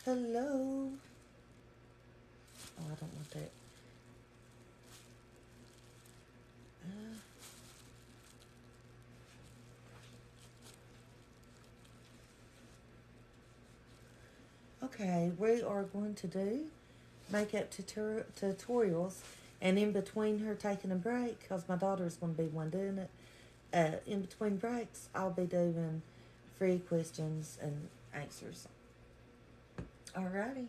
Hello. Oh, I don't want that. Okay, we are going to do makeup tutorials, and in between her taking a break, because my daughter is going to be one doing it, in between breaks, I'll be doing free questions and answers. Alrighty.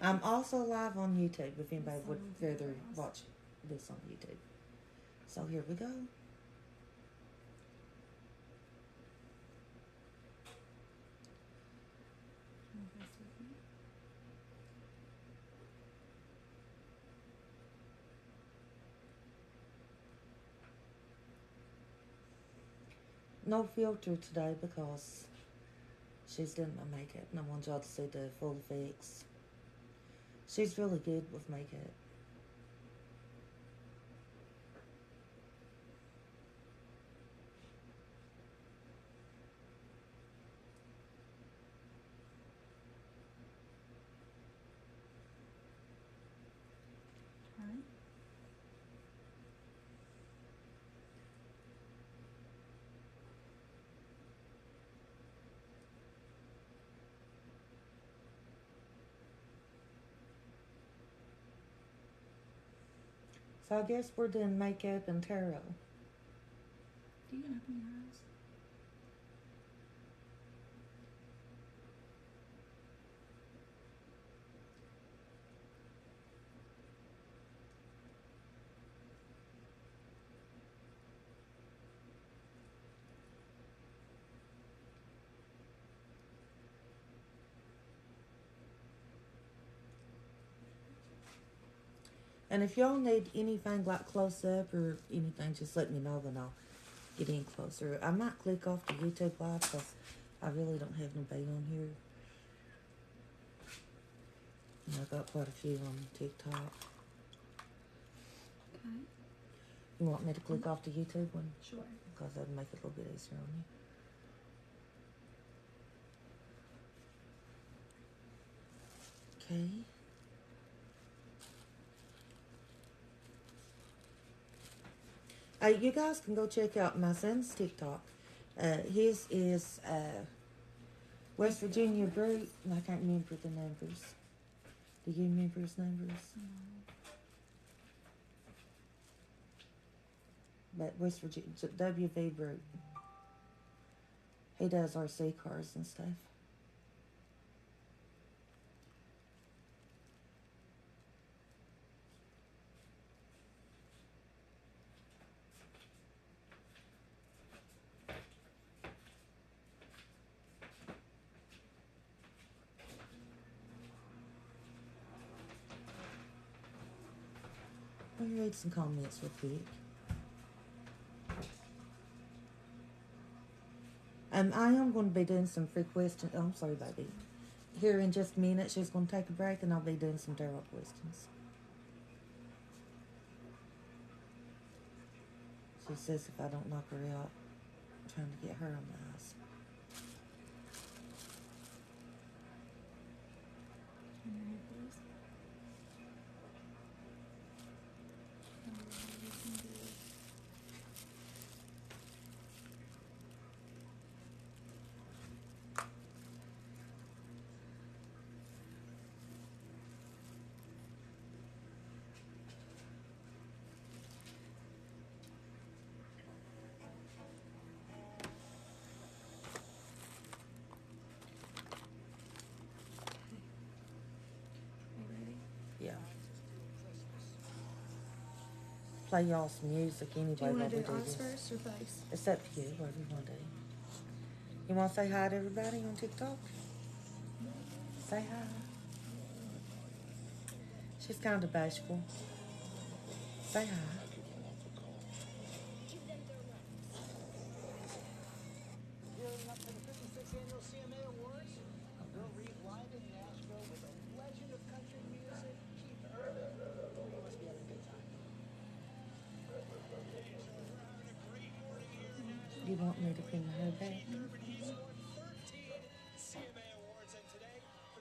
I'm also live on YouTube if anybody would rather watch this on YouTube. So here we go. No filter today because she's doing my makeup and I want y'all to see the full effects. She's really good with makeup. So I guess we're doing makeup and tarot. You can open your eyes. And if y'all need anything like close up or anything, just let me know and I'll get in closer. I might click off the YouTube live because I really don't have nobody on here. And I got quite a few on TikTok. Okay. You want me to click off the YouTube one? Sure. Because that'd make it a little bit easier on you. Okay. You guys can go check out my son's TikTok. His is West Virginia Brute, and I can't remember the numbers. Do you remember his numbers? No. But West Virginia, WV Brute. He does RC cars and stuff. Let me read some comments real quick. I am going to be doing some free questions. Oh, I'm sorry, baby. Here in just a minute, she's going to take a break, and I'll be doing some tarot questions. She says if I don't knock her out, I'm trying to get her on the ice. Turn your head, please. Are you ready? Yeah. Play y'all some music anyway. Do you want while to we do eyes this. first or face? It's up to you, whatever you want to do. You want to say hi to everybody on TikTok? Say hi. She's kind of bashful. Say hi. Gearing up for the 56th annual CMA Awards, we'll relive in Nashville with a legend of country music, Keith Urban. You must be having a good time. You want me to pin her back? Keith Urban, he scored 13 CMA Awards, and today, for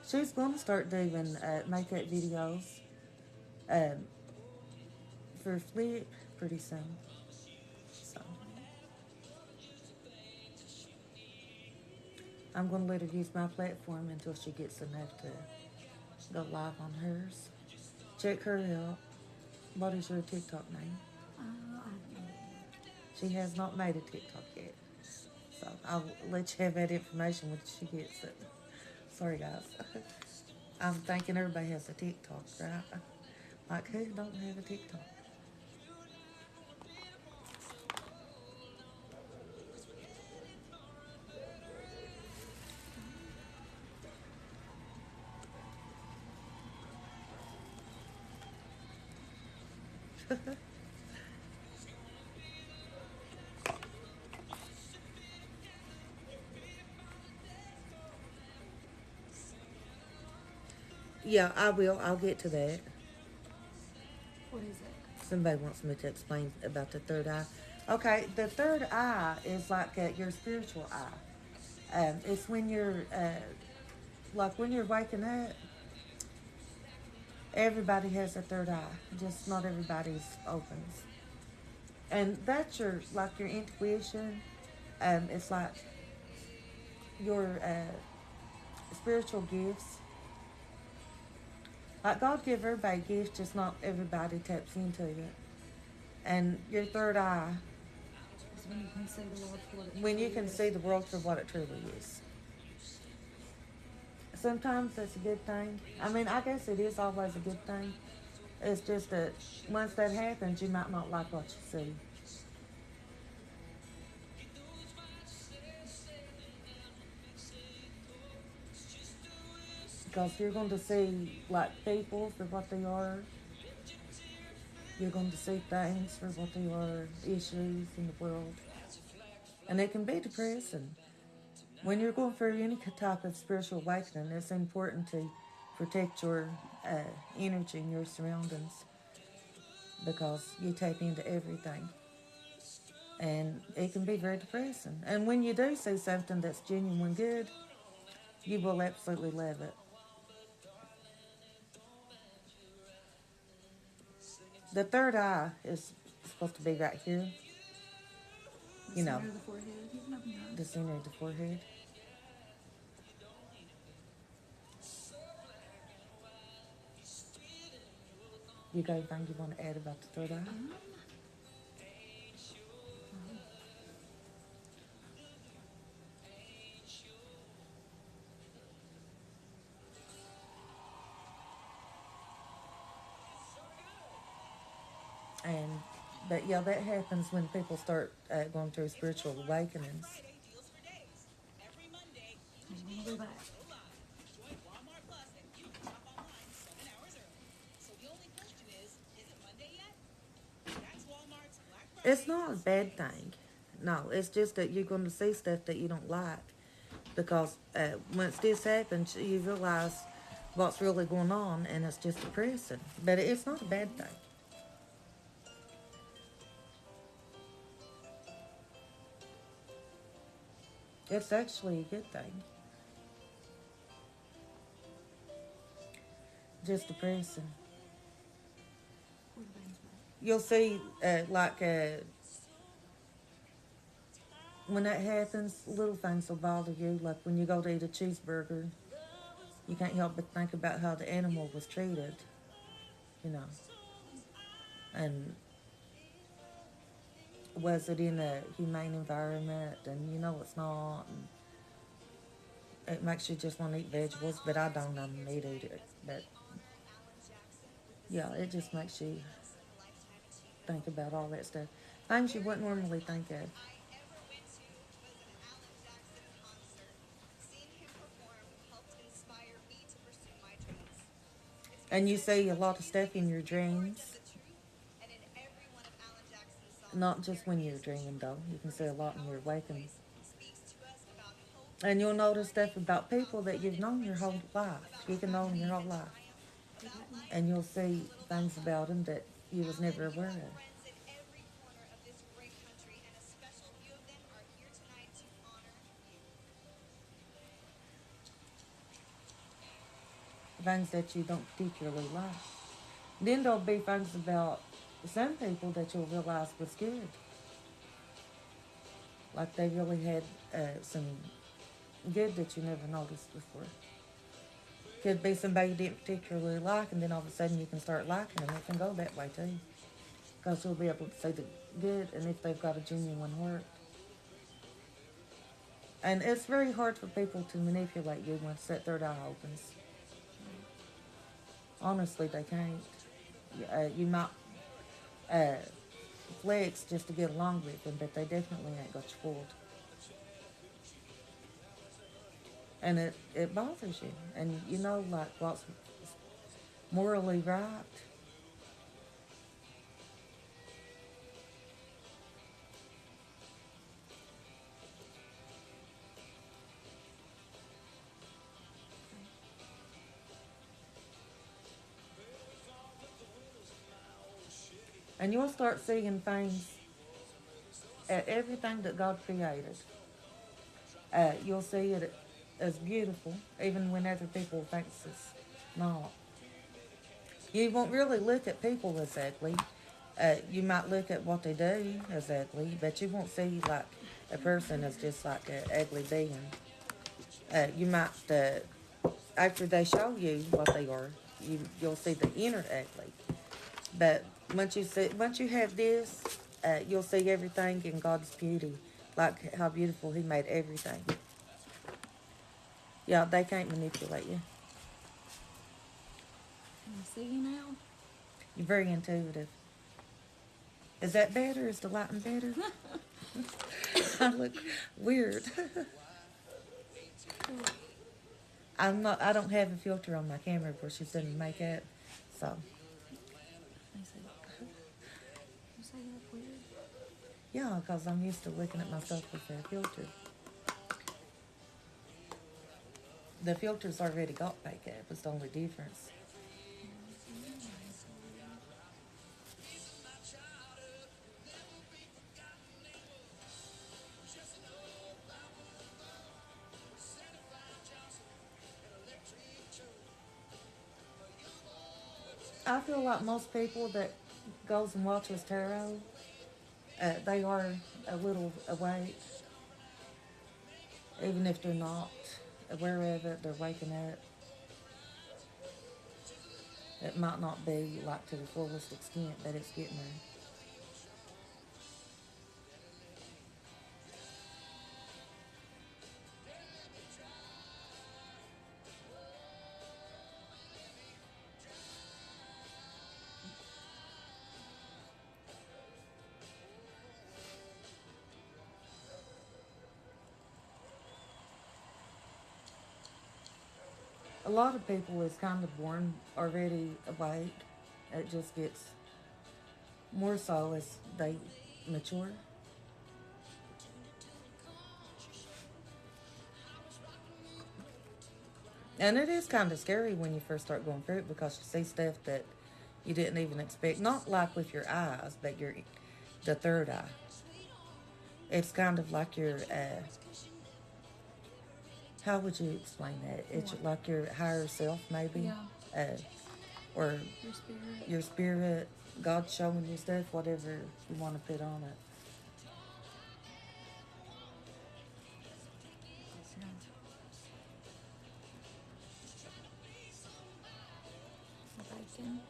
She's going to start doing makeup videos um, for Flip pretty soon. So I'm going to let her use my platform until she gets enough to go live on hers. Check her out. What is your TikTok name? I haven't made it yet. She has not made a TikTok yet. So I'll let you have that information when she gets it. Sorry, guys. I'm thinking everybody has a TikTok, right? Like, who don't have a TikTok? Yeah, I will. I'll get to that. What is it? Somebody wants me to explain about the third eye. Okay, the third eye is like your spiritual eye. It's when you're, like when you're waking up, everybody has a third eye, just not everybody's opens. And that's your, like your intuition. It's like your spiritual gifts. Like God give everybody gifts, just not everybody taps into it. And your third eye, It's when you can see the world for what it when you truly can is. see the world for what it truly is. Sometimes that's a good thing. I mean, I guess it is always a good thing. It's just that once that happens, you might not like what you see. Because you're going to see like people for what they are. You're going to see things for what they are, issues in the world. And it can be depressing. When you're going through any type of spiritual awakening, it's important to protect your energy and your surroundings because you tap into everything. And it can be very depressing. And when you do see something that's genuine good, you will absolutely love it. The third eye is supposed to be right here, The you know, center of the forehead. You can open your the eyes. center of the forehead. You got anything you want to add about the third eye? No. And but yeah, that happens when people start going through spiritual awakenings. And we'll be back. It's not a bad thing. No, it's just that you're going to see stuff that you don't like because once this happens, you realize what's really going on, and it's just depressing. But it's not a bad thing. It's actually a good thing. Just depressing. Pull the veins back. You'll see, when that happens, little things will bother you. Like when you go to eat a cheeseburger, you can't help but think about how the animal was treated, you know. And was it in a humane environment? And you know it's not. And it makes you just want to eat vegetables, but I don't. I'm a meat eater. But yeah, it just makes you think about all that stuff. Things you wouldn't normally think of. And you see a lot of stuff in your dreams. Not just when you're dreaming, though. You can see a lot in your waking. And you'll notice stuff about people that you've known your whole life. You can know them your whole life. And you'll see things about them that you was never aware of. things that you don't particularly like. Then there'll be things about some people that you'll realize was good. Like they really had some good that you never noticed before. Could be somebody you didn't particularly like, and then all of a sudden you can start liking them. It can go that way too. Because you'll be able to see the good, and if they've got a genuine heart. And it's very hard for people to manipulate you once that third eye opens. Honestly, they can't. You might uh, flex just to get along with them, but they definitely ain't got you fooled. And it bothers you. And you know, like, what's morally right. And you'll start seeing things at everything that God created. You'll see it as beautiful, even when other people think it's not. You won't really look at people as ugly. You might look at what they do as ugly, but you won't see like a person as just like an ugly being. You might, after they show you what they are, you'll see the inner ugly. But once you have this, you'll see everything in God's beauty, like how beautiful He made everything. Yeah, they can't manipulate you. Can I see you now? You're very intuitive. Is that better? Is the lighting better? I look weird. I'm not. I don't have a filter on my camera where she's doing makeup, so Let me see. You say you look weird? yeah, because I'm used to looking at myself with a filter. The filter's already got makeup. It's the only difference. I feel like most people that goes and watches tarot, they are a little awake, even if they're not aware of it. They're waking up. It might not be like to the fullest extent, but it's getting there. A lot of people is kind of born already awake. It just gets more so as they mature. And it is kind of scary when you first start going through it because you see stuff that you didn't even expect. Not like with your eyes, but the third eye. It's kind of like your how would you explain that? It's What? like your higher self, maybe, Yeah. or Your spirit. your spirit, God showing you stuff, whatever you want to put on it. Yeah. Bacon.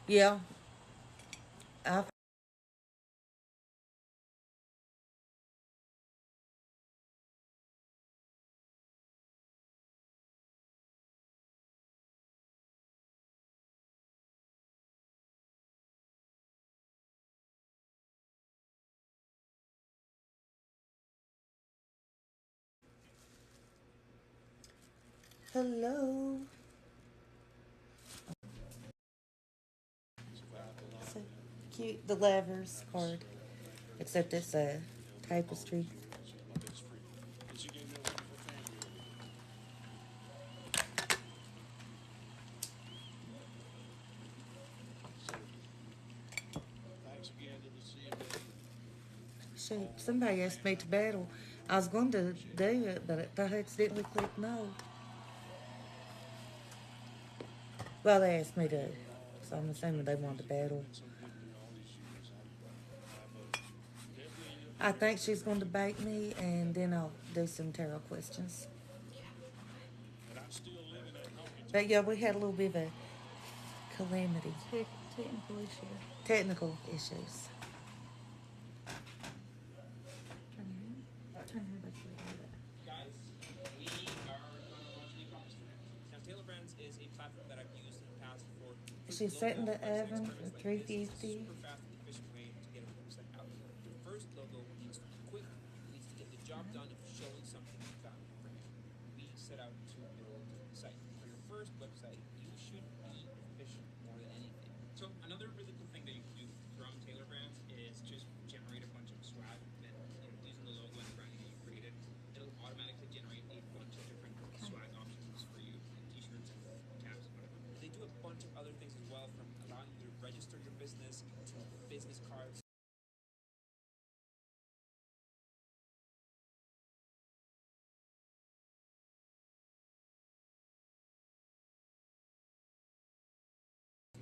Yeah. I Hello. So cute. The levers card. Except it's a tapestry. Shoot, somebody asked me to battle. I was going to do it, but I accidentally clicked no. Well, they asked me to, so I'm assuming they wanted to battle. I think she's going to bake me, and then I'll do some tarot questions. But yeah, we had a little bit of a calamity, Technical issue. technical issues. Turn her back a little bit. Guys, we are going to launch a new commerce today. Now, Taylor Brands is a platform that I've used in the past for She's local setting the website oven for experiments like this. It's a 350. super fast and efficient way to get a website out there. Your first logo needs to be quick, needs to get the job done of showing something of value for you. We set out to build a site. For your first website, you should be efficient more than anything. So another really cool thing that you can do from Taylor Brands is just generate a bunch of swag that, using the logo and the branding that you created, it'll automatically generate a bunch of different swag options for you, t-shirts and caps and whatever. They do a bunch of other things as well, from allowing you to register your business to business cards.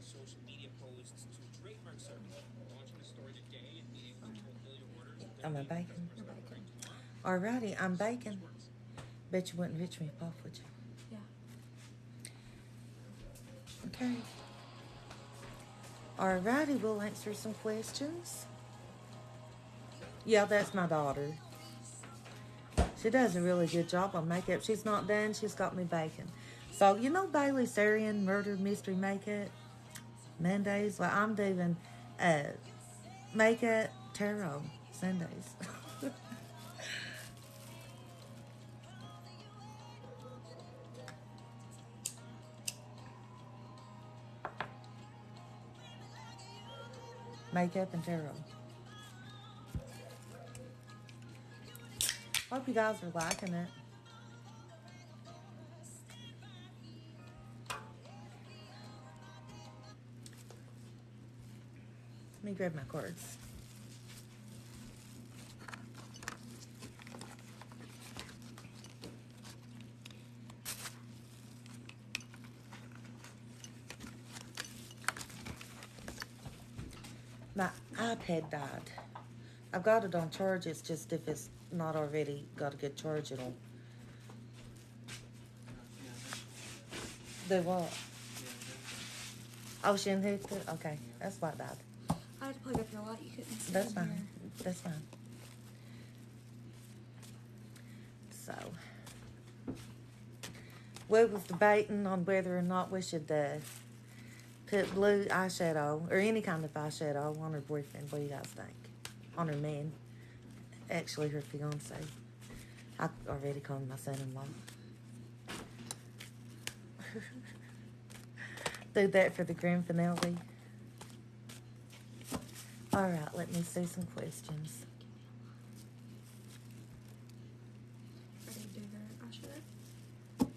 Social media posts to trademark service, launching a store today and being able to fulfill your orders Am I directly with baking? customers ordering tomorrow. Alrighty, I'm baking. Works. Bet you wouldn't rich me off, would you? Yeah. Okay. Alrighty, we'll answer some questions. Yeah, that's my daughter. She does a really good job on makeup. She's not done. She's got me baking. So, you know Bailey Sarian Murder Mystery Makeup? Mondays? Well, I'm doing uh, makeup tarot Sundays. Makeup and tarot. Hope you guys are liking it. Let me grab my cards. My iPad died. I've got it on charge. It's just if it's not already got a good charge, it'll do what? Oh, she unhooked it? Okay, that's why it died. I had to plug up your light. You couldn't see That's in fine. here. That's fine. So, we was debating on whether or not we should put blue eyeshadow or any kind of eyeshadow on her boyfriend. What do you guys think? On her man. Actually, her fiance. I already called him my son-in-law. Do that for the grand finale. All right, let me see some questions. Ready to do her eyeshadow?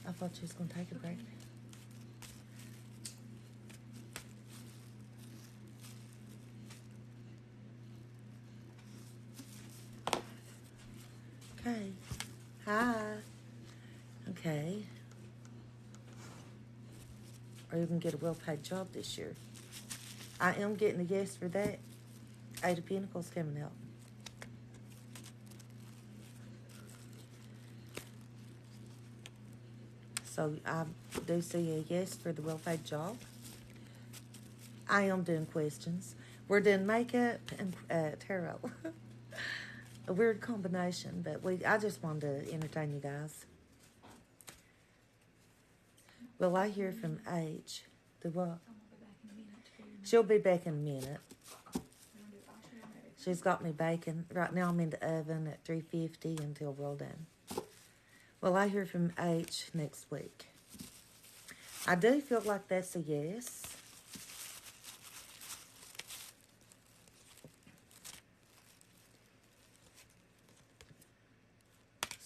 I thought she was going to take a break. Okay. Hi. Okay. Or even get a well-paid job this year. I am getting a yes for that. Eight of Pentacles coming out. So I do see a yes for the well-paid job. I am doing questions. We're doing makeup and tarot. A weird combination, but I just wanted to entertain you guys. Will I hear from H? Do what? I'm gonna be back in a minute to do your She'll be back in a minute. We're gonna do I'll show you my makeup. She's got me baking. Right now I'm in the oven at 350 until we're done. Will I hear from H next week? I do feel like that's a yes.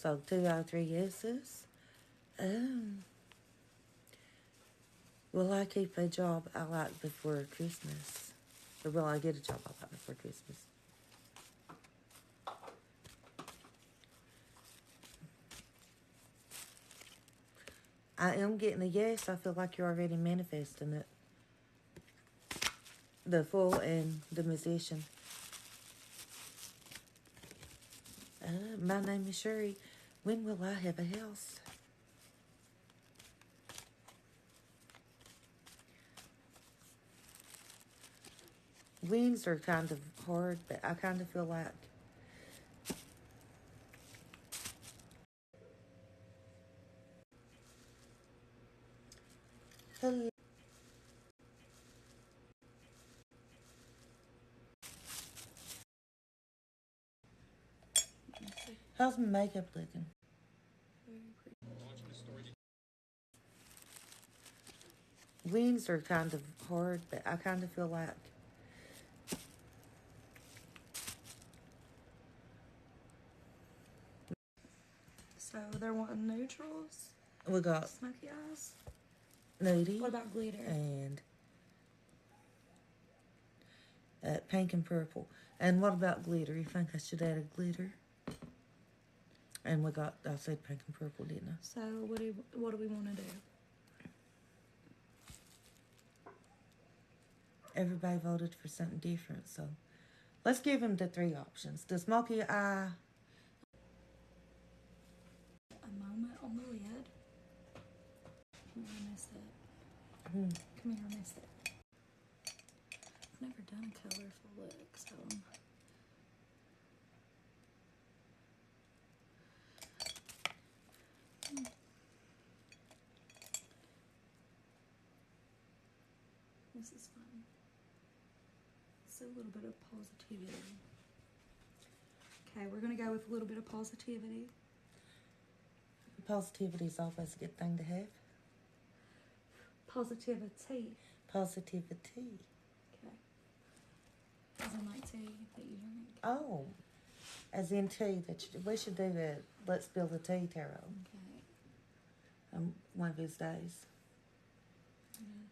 So 2 out of 3 yeses. Will I keep a job I like before Christmas? Or will I get a job I like before Christmas? I am getting a yes. I feel like you're already manifesting it. The fool and the musician. My name is Sherry. When will I have a house? Wings are kind of hard, but I kind of feel like hello. How's my makeup looking? Launching the storage. Wings are kind of hard, but I kind of feel like So they're wanting neutrals, we got smoky eyes. nudie What about glitter? and pink and purple. And what about glitter? You think I should add a glitter? And we got, I said pink and purple, didn't I? So what do we want to do? Everybody voted for something different, so let's give them the 3 options. The smoky eye. A moment on the lid. Come here, I missed it. Hmm. Come here, I missed it. I've never done a colorful look, so this is fun. So a little bit of positivity. Okay, we're gonna go with a little bit of positivity. Positivity is always a good thing to have. Positivity. Positivity. Okay. As in like tea that you drink. Oh, as in tea. We should do the Let's Build a Tea Tarot Okay. one of these days. I'm gonna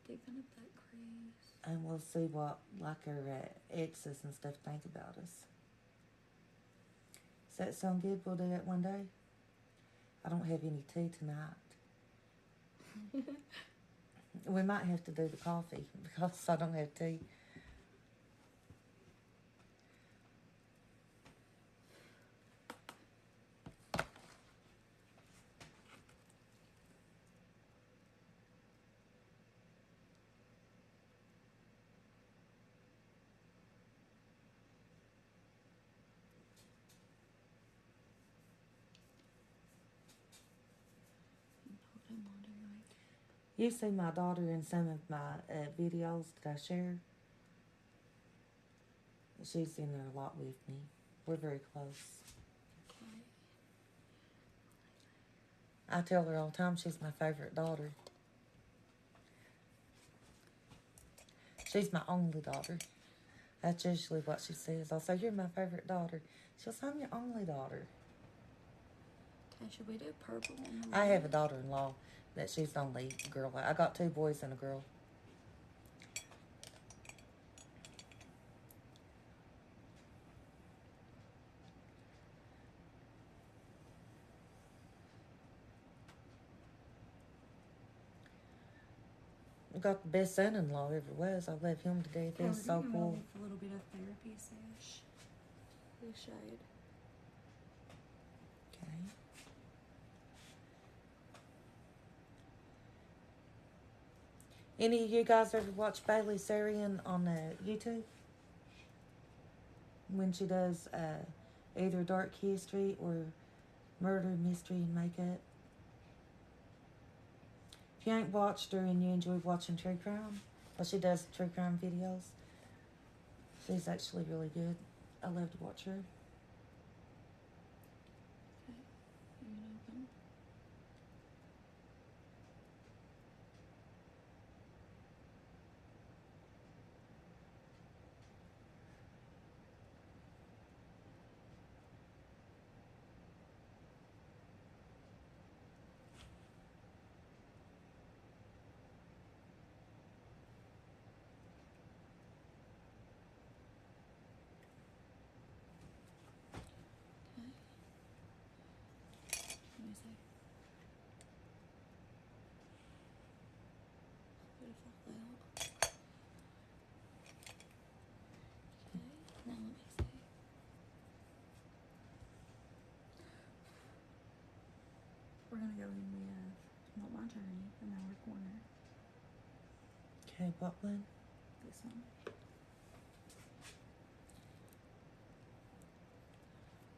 deepen up that crease. And we'll see what, like, our exes and stuff think about us. Does that sound good? We'll do that one day. I don't have any tea tonight. We might have to do the coffee because I don't have tea. You see my daughter in some of my videos that I share. She's in there a lot with me. We're very close. Okay. I tell her all the time she's my favorite daughter. She's my only daughter. That's usually what she says. I'll say, you're my favorite daughter. She'll say, I'm your only daughter. Okay, should we do purple on the I have a lid? daughter-in-law that she's the only girl. I got 2 boys and a girl. I got the best son-in-law ever was. I love him to death. Okay, He's we're so gonna cool. go with a little bit of therapy sash. This shade. Okay. Any of you guys ever watch Bailey Sarian on YouTube? When she does either dark history or murder, mystery, and makeup. If you ain't watched her and you enjoy watching true crime, well, she does true crime videos. She's actually really good. I love to watch her. Okay. You can open. Okay. Let me see. Beautiful layout. Okay, now let me see. We're gonna go in with Not My Journey, in our corner. Okay, what one? This one.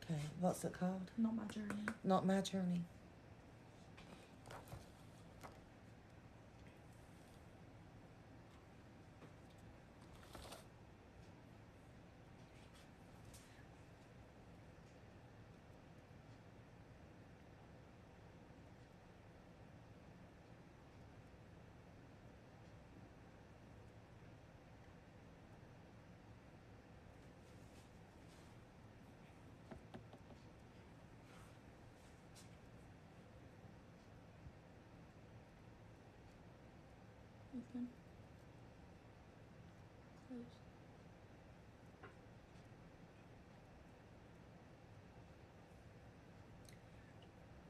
Okay, what's it called? Not My Journey. Not My Journey. Open. Close.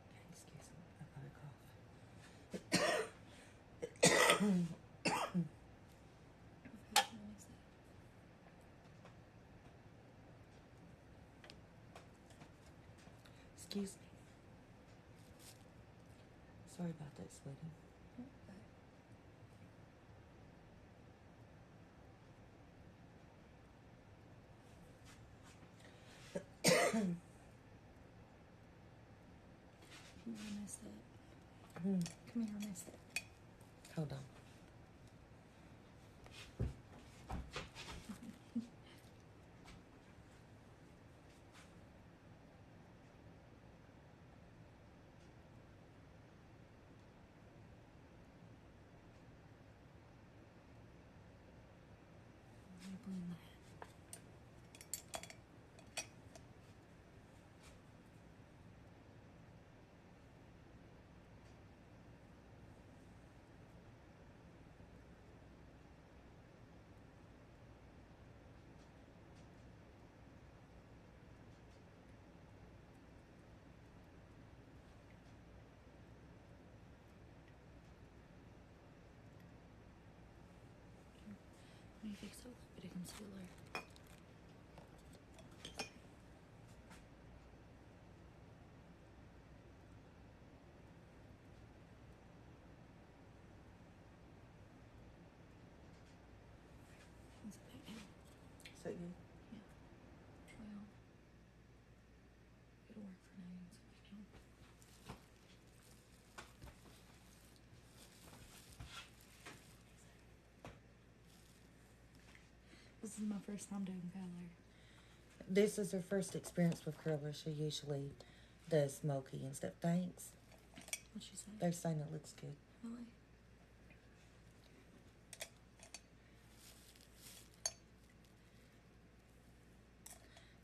Okay, excuse me, I got a cough. Okay, let me see. Excuse me. Sorry about that, sweetie. Okay. Come here, I messed up. Hmm. Come here, I messed up. Hold on. Let me blend that. Let me fix a little bit of concealer. Is it back now? Is that good? Yeah. Well, it'll work for now. You can sit back down. This is my first time doing color. This is her first experience with curler. She usually does smoky and stuff. Thanks. What'd she say? They're saying it looks good. Really?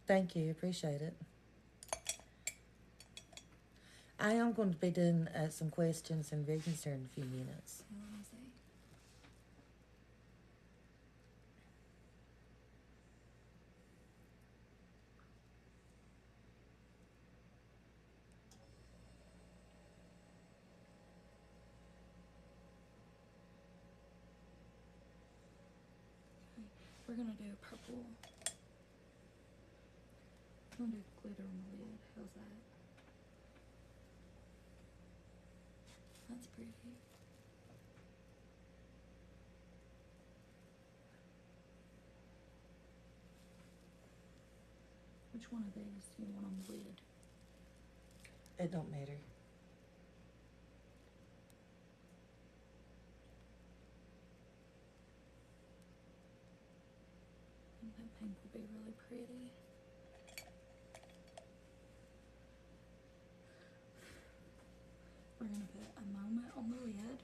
Thank you. Appreciate it. I am going to be doing some questions and readings here in a few minutes. Okay, let me see. Okay, we're gonna do purple. I'm gonna do glitter on the lid. How's that? That's pretty. Which one of these do you want on the lid? It don't matter. I think that pink will be really pretty. We're going to put a moment on the lid.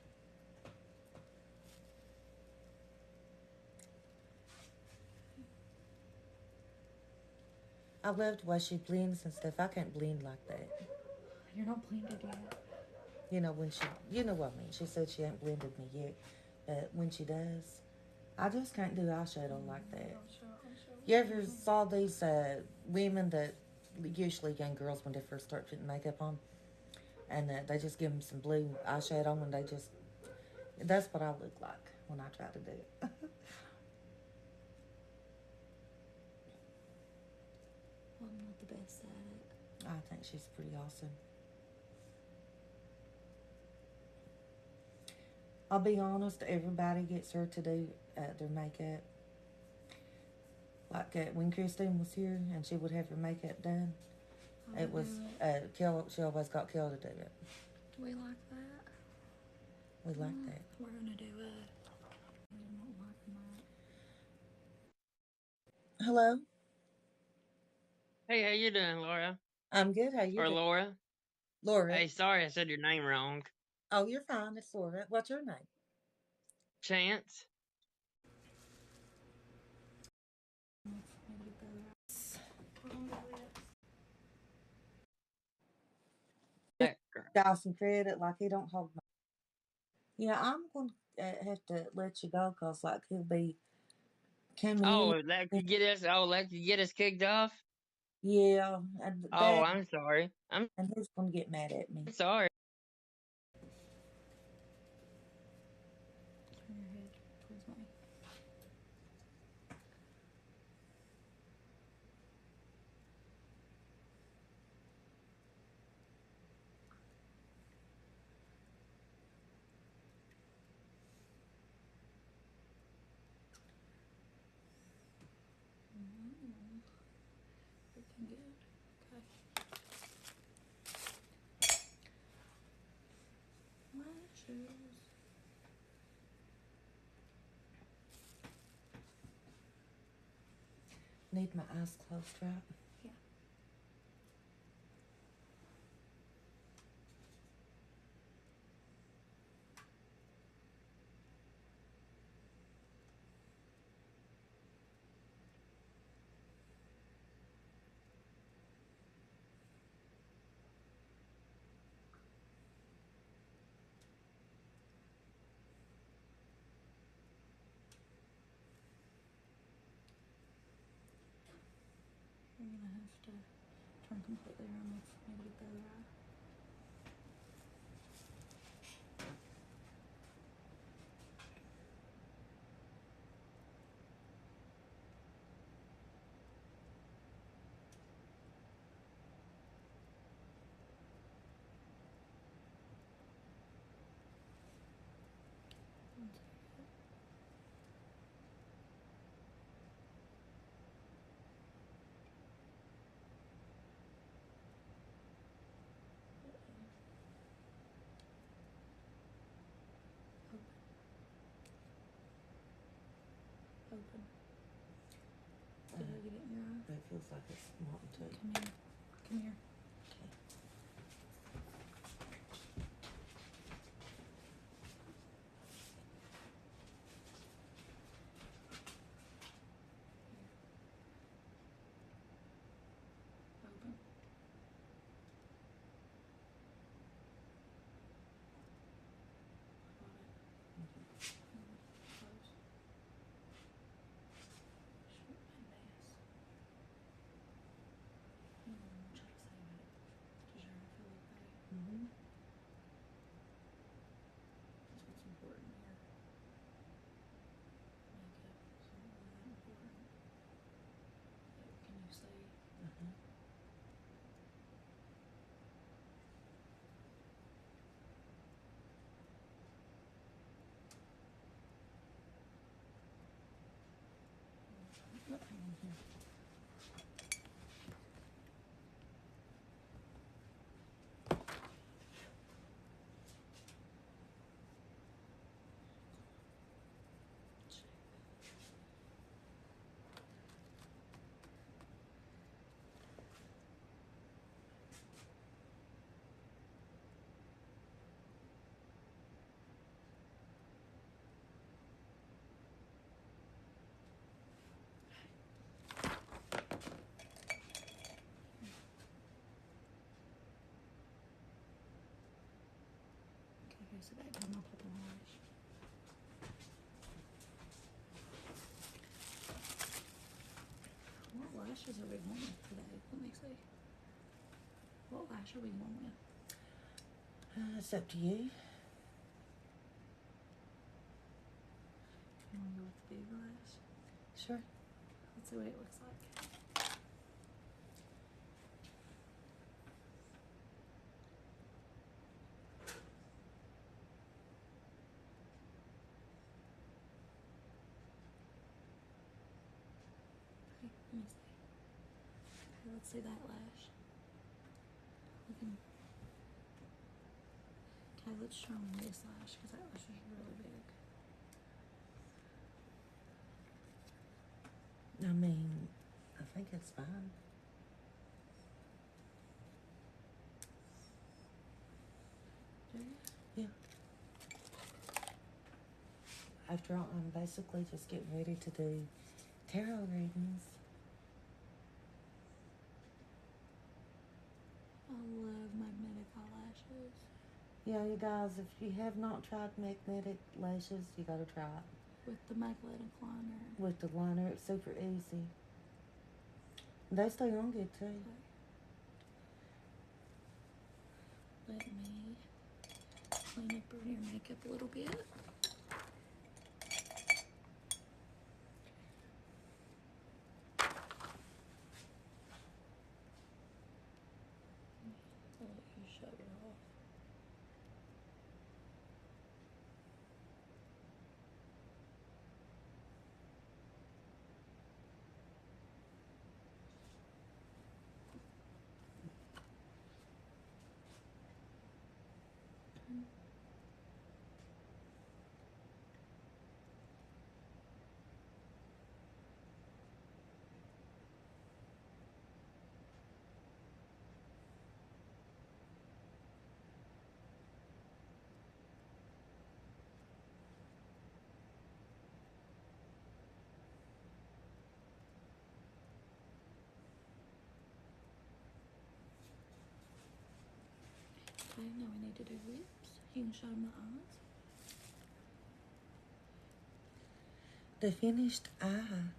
I love the way she blends and stuff. I can't blend like that. You're not blended yet. You know, when she, you know what I mean. She said she ain't blended me yet. But when she does, I just can't do eyeshadow like that. You ever saw these women that, usually young girls when they first start putting makeup on, and they just give them some blue eyeshadow and they just, that's what I look like when I try to do it. Well, I'm not the best at it. I think she's pretty awesome. I'll be honest, everybody gets her to do their makeup. Like when Christine was here and she would have her makeup done, it was Kel. She always got Kel to do it. Do we like that? We like that. We're gonna do it. I'm not liking that. Hello, Hey, how you doing, Laura? I'm good. How you Or doing, Laura? Laura? Hey, sorry I said your name wrong. Oh, you're fine. It's Laura. What's your name? Chance? That girl. Got some credit, like he don't hold my. Yeah, I'm going to have to let you go because like he'll be coming in. Oh, that could get us. Oh, that could get us kicked off. Yeah, and Oh, that, I'm sorry. I'm and he's going to get mad at me. sorry. Turn your head towards me. Looking good. Okay. Lashes. Need my eyes closed, right? Yeah. You're gonna have to turn completely around with maybe the other eye. One second. Open. Did I get it in your eye? It feels like it's wanting to. Come here. Come here. Open. Close. Shoot my mess. Try to say Okay, so back to my purple lash. What lashes are we going with today? Let me see. What lash are we going with? It's up to you. You want to go with the big lash? Sure. Let's see what it looks like. Okay, let me see. Okay, let's see that lash. We can. Okay, let's try on this lash because that lash is really big. I mean, I think it's fine. Do you? Yeah. After all, I'm basically just getting ready to do tarot readings. I love magnetic eyelashes. Yeah, you guys, if you have not tried magnetic lashes, you gotta try it. With the magnetic liner. With the liner, it's super easy. They stay on good too. Okay. Let me clean up your makeup a little bit. I'll let you shut it off. Okay, now we need to do lips. You can show them the eyes. The finished eye.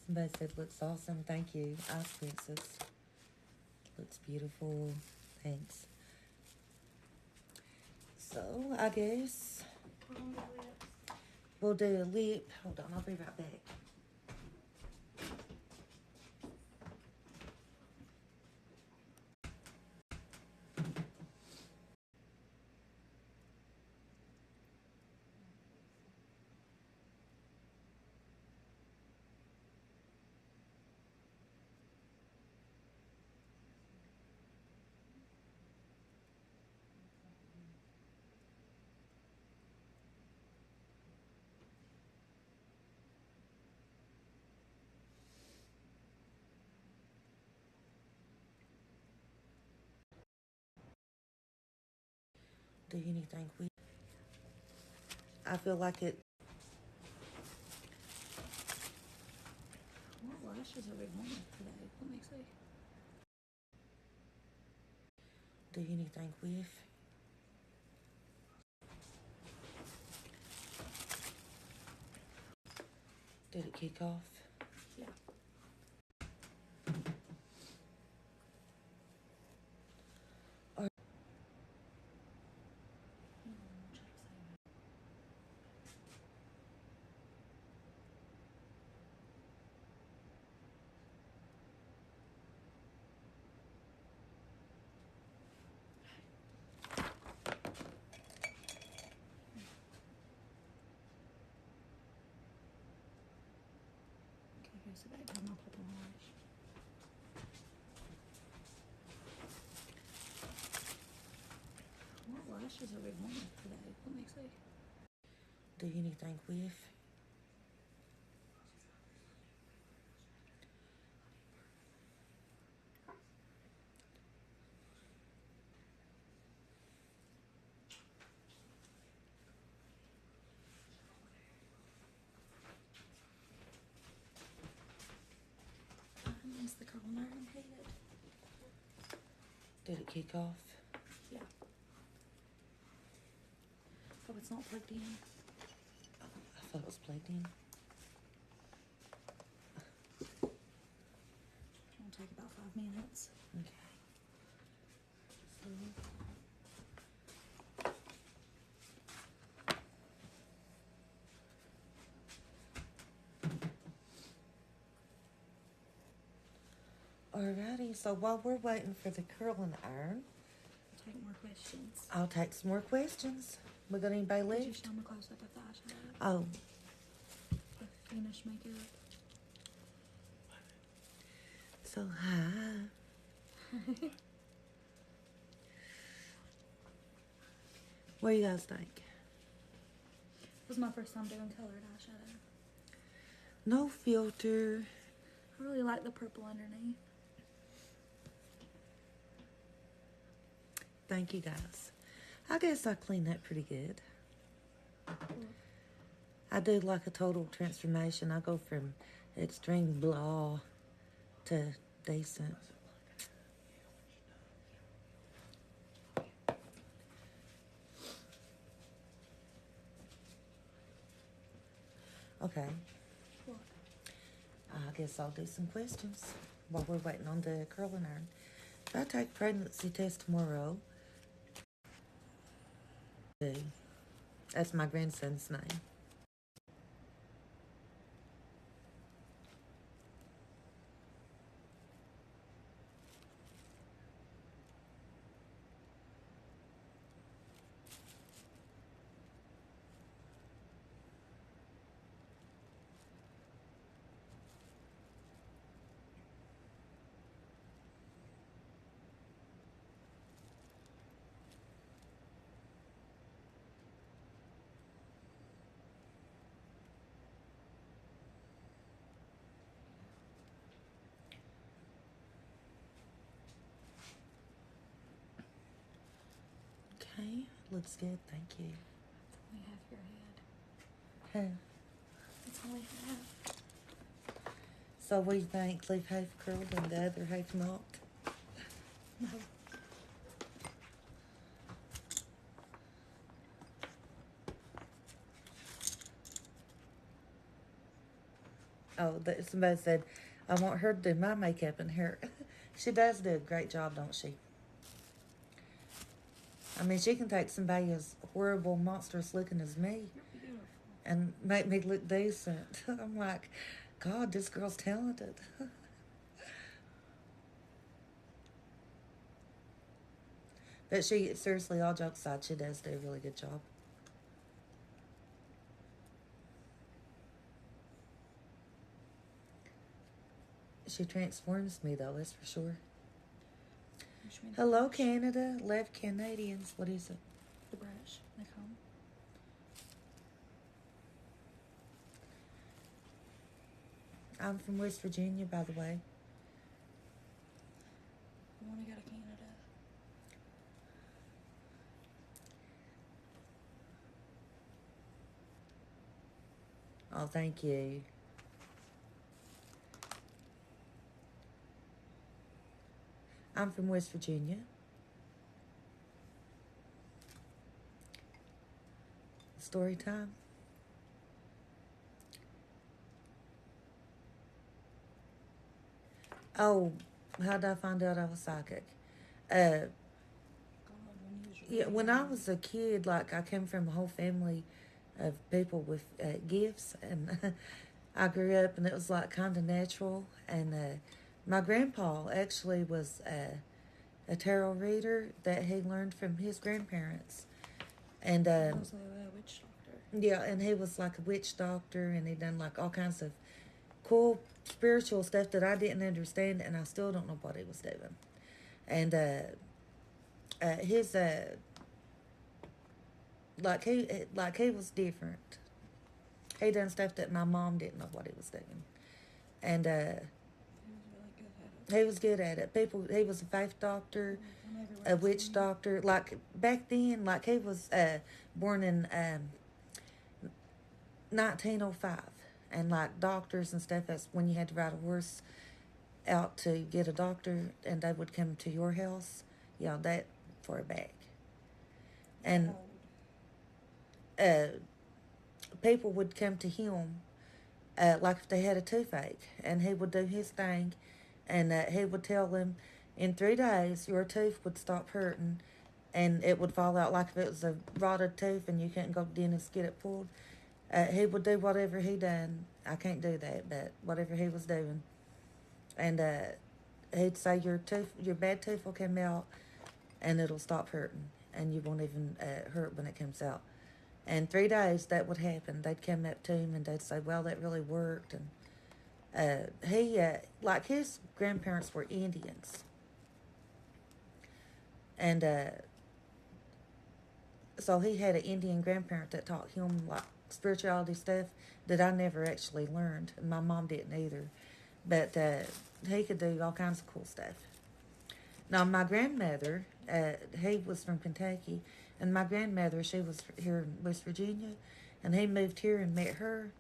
Somebody said looks awesome. Thank you. Ice Princess. Looks beautiful. Thanks. So, I guess Put on the lips. we'll do a lip. Hold on, I'll be right back. Do anything with. I feel like it. What lashes are we going with today? Let me see. Do anything with. Did it kick off? Yeah. Or Okay, so back to my purple lash. What lashes are we going with today? Let me see. do anything with. I miss the corner and hate it. Did it kick off? Yeah. Oh, it's not plugged in. I thought it was plugged in. It'll take about 5 minutes. Okay. So, alrighty, so while we're waiting for the curling iron, Take more questions. I'll take some more questions. We got anybody Could you left? show me close up of the eyeshadow? Oh, The finish makeup. so hi. What do you guys think? It was my first time doing colored eyeshadow. No filter. I really like the purple underneath. Thank you guys. I guess I cleaned that pretty good. I do like a total transformation. I go from extreme blah to decent. Okay, What? I guess I'll do some questions while we're waiting on the curling iron. If I take pregnancy test tomorrow, that's my grandson's name. Okay, looks good, thank you. It's only half your head. Huh. It's only half. So what do you think? Leave half curled and the other half not? No. Oh, somebody said, I want her to do my makeup and hair. She does do a great job, don't she? I mean, she can take somebody as horrible, monstrous looking as me You're beautiful. and make me look decent. I'm like, God, this girl's talented. But she, seriously, all jokes aside, she does do a really good job. She transforms me, though, that's for sure. Wish me the Hello, brush. Canada. Left Canadians. What is it? The brush. The comb. I'm from West Virginia, by the way. I want to go to Canada. Oh, thank you. I'm from West Virginia. Story time. Oh, how did I find out I was psychic? God, when you was Yeah, really when I young. was a kid, like I came from a whole family of people with gifts, and I grew up, and it was like kind of natural. And my grandpa actually was a tarot reader that he learned from his grandparents, and I was a witch doctor. yeah, and he was like a witch doctor, and he done like all kinds of cool spiritual stuff that I didn't understand, and I still don't know what he was doing. And his like he was different. He done stuff that my mom didn't know what he was doing, and He was really good at it. he was good at it. He was a faith doctor, I'm everywhere a to witch see him. doctor. Like back then, like he was born in 1905, and like doctors and stuff. That's when you had to ride a horse out to get a doctor, and they would come to your house. Yeah, that far back. And Old. people would come to him, like if they had a toothache, and he would do his thing, and he would tell them, in 3 days your tooth would stop hurting, and it would fall out like if it was a rotted tooth and you couldn't go to the dentist to get it pulled. He would do whatever he done. I can't do that, but whatever he was doing, and he'd say your bad tooth will come out, and it'll stop hurting, and you won't even hurt when it comes out. And 3 days that would happen. They'd come up to him and they'd say, "Well, that really worked." And he, like his grandparents were Indians, and so he had an Indian grandparent that taught him like spirituality stuff that I never actually learned, and my mom didn't either. But he could do all kinds of cool stuff. Now, my grandmother, he was from Kentucky, and my grandmother, she was here in West Virginia, and he moved here and met her,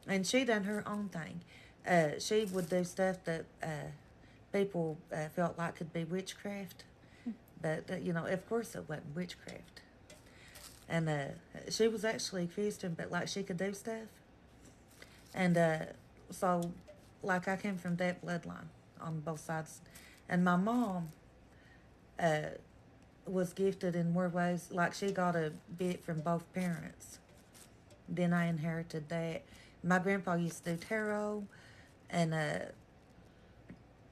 and she done her own thing. She would do stuff that people felt like could be witchcraft, but of course it wasn't witchcraft. And she was actually a Christian, but like she could do stuff, and so like I came from that bloodline on both sides, and my mom was gifted in more ways. Like she got a bit from both parents. Then I inherited that. My grandpa used to do tarot, and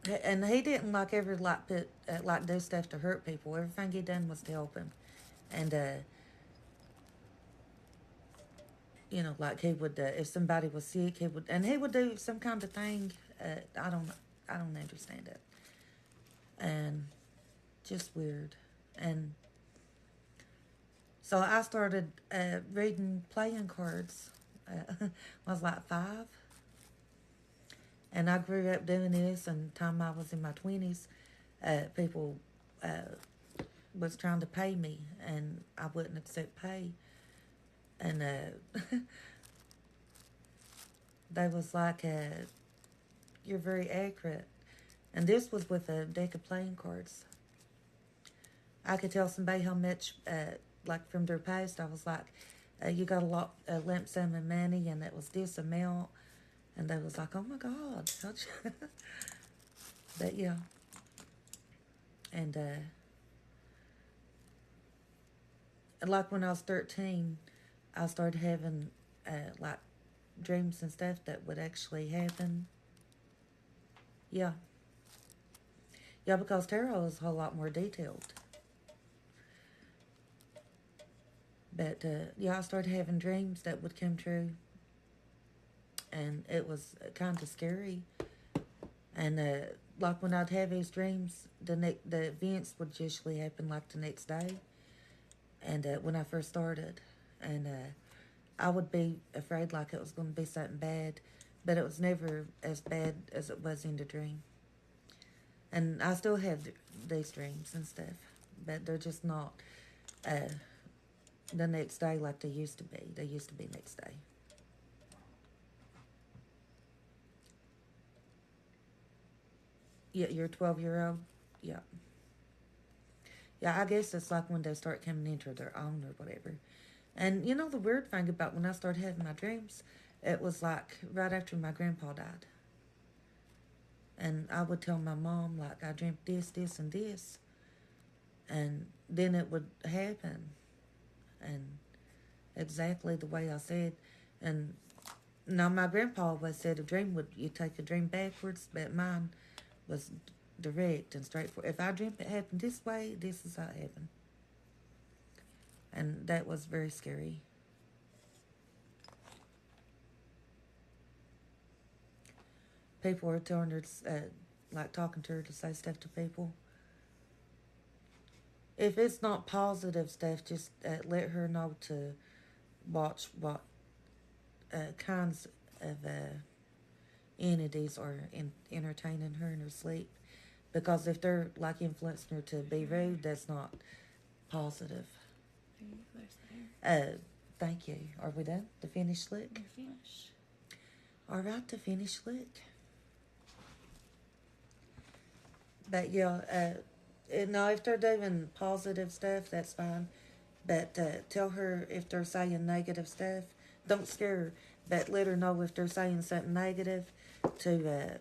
he didn't like ever like put like do stuff to hurt people. Everything he done was to help him, and like he would if somebody was sick, he would do some kind of thing. I don't understand it, and just weird. And so I started reading playing cards. I was like 5. And I grew up doing this, and the time I was in my 20s, people was trying to pay me, and I wouldn't accept pay. And they was like, you're very accurate. And this was with a deck of playing cards. I could tell somebody how much, like from their past, I was like, you got a lump sum of money, and it was this amount. And they was like, oh my God. But yeah. And like when I was 13, I started having like dreams and stuff that would actually happen. Yeah. Yeah, because tarot is a whole lot more detailed. But yeah, I started having dreams that would come true. And it was kind of scary. And like when I'd have these dreams, the events would usually happen like the next day. And when I first started, and I would be afraid like it was going to be something bad, but it was never as bad as it was in the dream. And I still have these dreams and stuff, but they're just not the next day like they used to be. They used to be next day. Yeah, you're 12-year-old? Yeah. Yeah, I guess it's like when they start coming into their own or whatever. And the weird thing about when I started having my dreams, it was like right after my grandpa died. And I would tell my mom, like, I dreamt this, this, and this. And then it would happen. And exactly the way I said. And now my grandpa always said you take a dream backwards, but mine was direct and straightforward. If I dreamt it happened this way, this is how it happened. And that was very scary. People were telling her, like talking to her to say stuff to people. If it's not positive stuff, just let her know to watch what kinds of entities are entertaining her in her sleep. Because if they're like influencing her to be rude, that's not positive. Thank you. Are we done? The finish lick? You're finished. All right, the finish lick. But yeah, No, if they're doing positive stuff, that's fine. But tell her if they're saying negative stuff. Don't scare her, but let her know if they're saying something negative to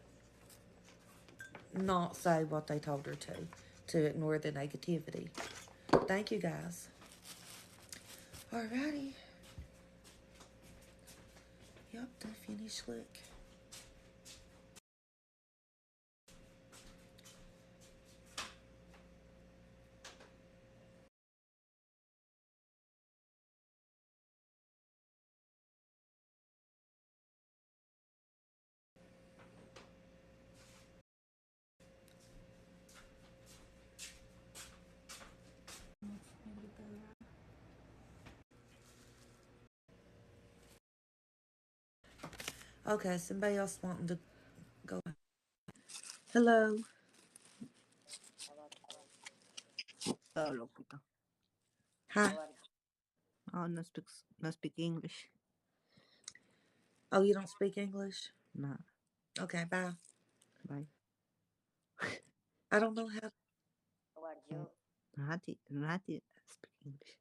not say what they told her to ignore the negativity. Thank you, guys. Alrighty. Yep, the finish look. Maybe Okay, somebody else wanting to go. Hello. Oh, loquito. Hi. Oh, no speak English. Oh, you don't speak English? No, Okay, bye. bye. I don't know how. How are you? Nati speak English.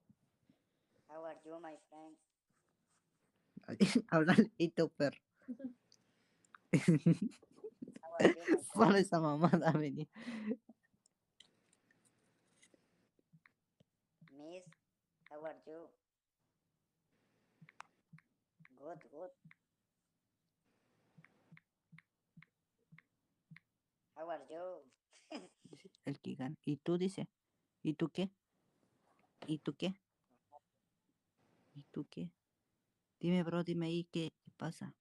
How are you, my friend? Habla ito, pero. How are you, my Solo friend? esa mamada venía. Miss, how are you? Good, good. How are you? El que gana. ¿Y tú dice? ¿Y tú qué? ¿Y tú qué? ¿Y tú qué? Dime, bro, dime ahí qué pasa.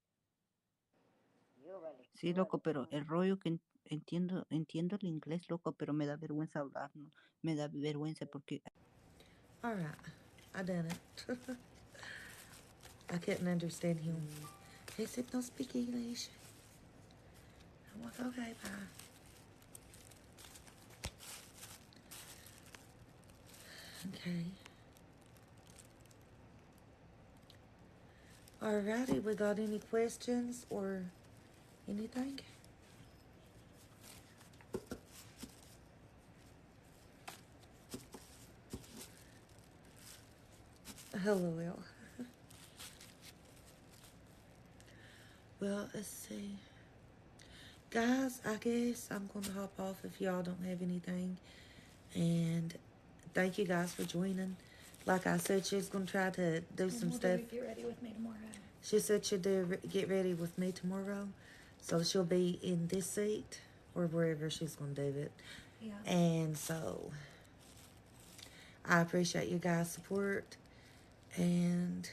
Sí, loco, pero el rollo que entiendo el inglés, loco, pero me da vergüenza hablar, ¿no? Me da vergüenza porque... Alright, I done it. I couldn't understand him. He said, don't speak English. I'm like, okay, bye. Okay. Alrighty, we got any questions or anything? Hello, Will. Well, let's see. Guys, I guess I'm going to hop off if y'all don't have anything. And thank you guys for joining. Like I said, she's going to try to do and some we'll stuff. Get ready with me tomorrow. She said she'd get ready with me tomorrow. So she'll be in this seat or wherever she's going to do it. Yeah. And so I appreciate you guys' support. And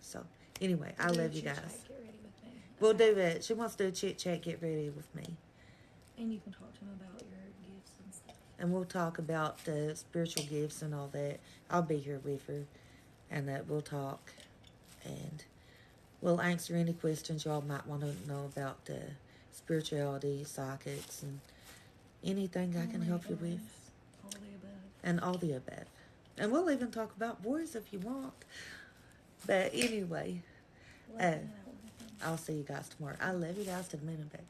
so anyway, I love you guys. Get ready with me. We'll do it. She wants to do a chit chat, get ready with me. And you can talk to him about your gifts and stuff. And we'll talk about the spiritual gifts and all that. I'll be here with her. And that we'll talk. And we'll answer any questions y'all might want to know about the spirituality, psychics, and anything I can help you with. All the above. And all the above. And we'll even talk about boys if you want. But anyway, I'll see you guys tomorrow. I love you guys to the moon and back.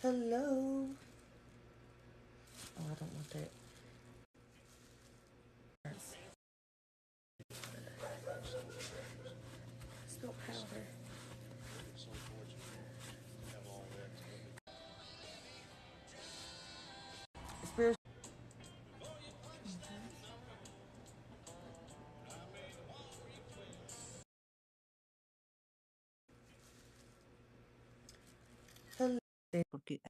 Hello. Oh, I don't want that. Spill powder. Spiritual. porque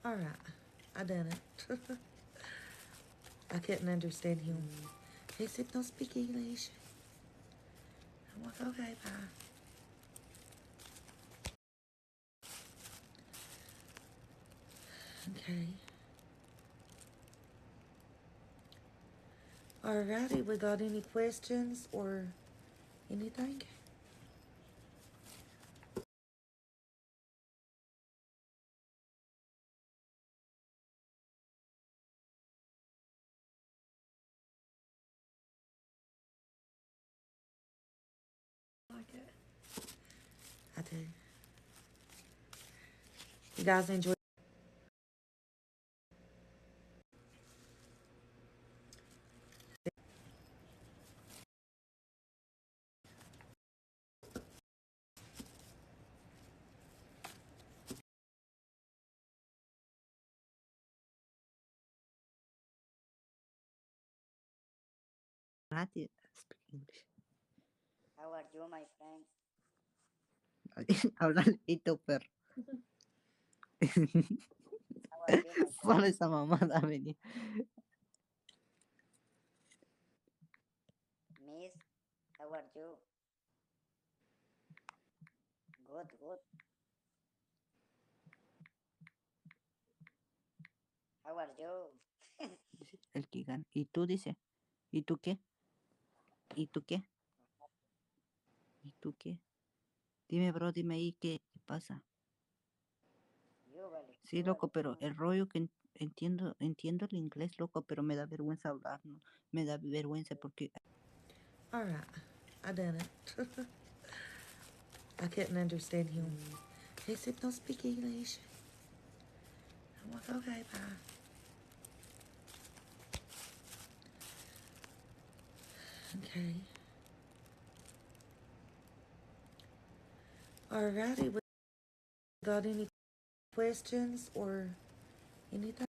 All right, I done it. I couldn't understand him. He said, "Don't speak English." I'm like, "Okay, bye." Okay. Alrighty, we got any questions or anything? Like it. I do. You guys enjoy? nadie speak English. How are you, my friends? Hablan y tu perro. How are you, my Solo friends? esa mamada venía. Miss, how are you? Good, good. How are you? El que gana. ¿Y tú dice? ¿Y tú qué? ¿Y tú qué? ¿Y tú qué? Dime, bro, dime ahí qué pasa. You, vale. Sí, loco, pero el rollo que entiendo el inglés, loco, pero me da vergüenza hablar, ¿no? Me da vergüenza porque Alright, I done it. I couldn't understand him. He said, "Don't speak English." I'm like, "Okay, bye." Okay. Alrighty, we got any questions or anything?